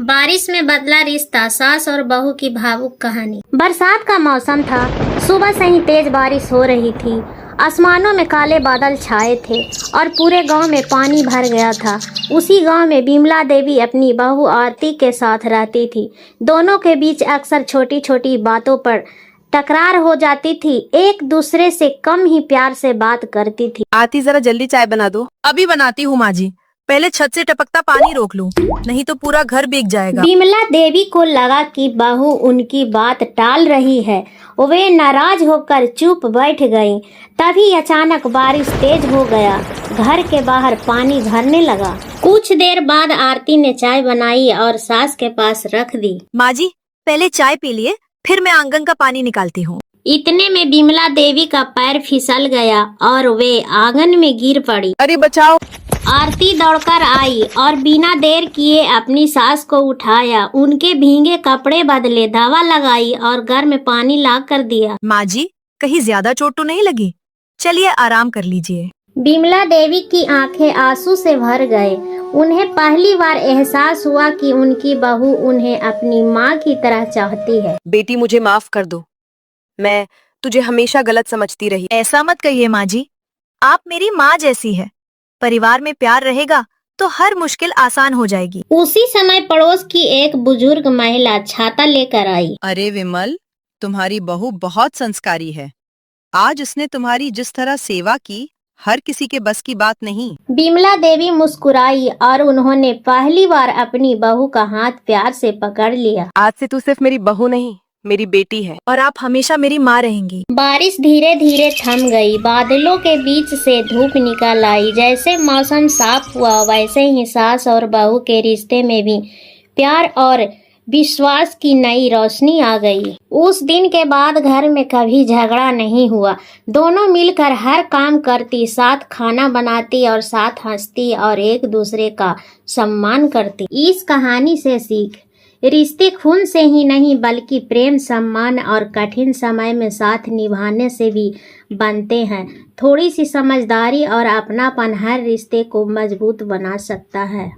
बारिश में बदला रिश्ता, सास और बहू की भावुक कहानी। बरसात का मौसम था। सुबह से ही तेज बारिश हो रही थी। आसमानों में काले बादल छाए थे और पूरे गांव में पानी भर गया था। उसी गांव में बिमला देवी अपनी बहू आरती के साथ रहती थी। दोनों के बीच अक्सर छोटी छोटी बातों पर तकरार हो जाती थी। एक दूसरे से कम ही प्यार से बात करती थी। आरती, जरा जल्दी चाय बना दो। अभी बनाती हूँ माँ जी। पहले छत से टपकता पानी रोक लूं, नहीं तो पूरा घर भीग जाएगा। बिमला देवी को लगा कि बहू उनकी बात टाल रही है। वे नाराज होकर चुप बैठ गईं। तभी अचानक बारिश तेज हो गया। घर के बाहर पानी भरने लगा। कुछ देर बाद आरती ने चाय बनाई और सास के पास रख दी। माँ जी, पहले चाय पी लिए, फिर मैं आंगन का पानी निकालती हूँ। इतने में बिमला देवी का पैर फिसल गया और वे आंगन में गिर पड़ी। अरे बचाओ! आरती दौड़कर आई और बिना देर किए अपनी सास को उठाया। उनके भीगे कपड़े बदले, दवा लगाई और घर में पानी ला कर दिया। माँ जी, कहीं ज्यादा चोट तो नहीं लगी? चलिए आराम कर लीजिए। बिमला देवी की आंखें आंसू से भर गए। उन्हें पहली बार एहसास हुआ कि उनकी बहू उन्हें अपनी माँ की तरह चाहती है। बेटी, मुझे माफ कर दो। मैं तुझे हमेशा गलत समझती रही। ऐसा मत कहिए माँ जी, आप मेरी माँ जैसी है। परिवार में प्यार रहेगा तो हर मुश्किल आसान हो जाएगी। उसी समय पड़ोस की एक बुजुर्ग महिला छाता लेकर आई। अरे विमल, तुम्हारी बहू बहुत संस्कारी है। आज उसने तुम्हारी जिस तरह सेवा की, हर किसी के बस की बात नहीं। बिमला देवी मुस्कुराई और उन्होंने पहली बार अपनी बहू का हाथ प्यार से पकड़ लिया। आज से तू सिर्फ मेरी बहू नहीं, मेरी बेटी है। और आप हमेशा मेरी माँ रहेंगी। बारिश धीरे धीरे थम गई। बादलों के बीच से धूप निकल आई। जैसे मौसम साफ हुआ, वैसे ही सास और बहू के रिश्ते में भी प्यार और विश्वास की नई रोशनी आ गई। उस दिन के बाद घर में कभी झगड़ा नहीं हुआ। दोनों मिलकर हर काम करती, साथ खाना बनाती और साथ हंसती और एक दूसरे का सम्मान करती। इस कहानी से सीख, रिश्ते खून से ही नहीं बल्कि प्रेम, सम्मान और कठिन समय में साथ निभाने से भी बनते हैं। थोड़ी सी समझदारी और अपनापन हर रिश्ते को मजबूत बना सकता है।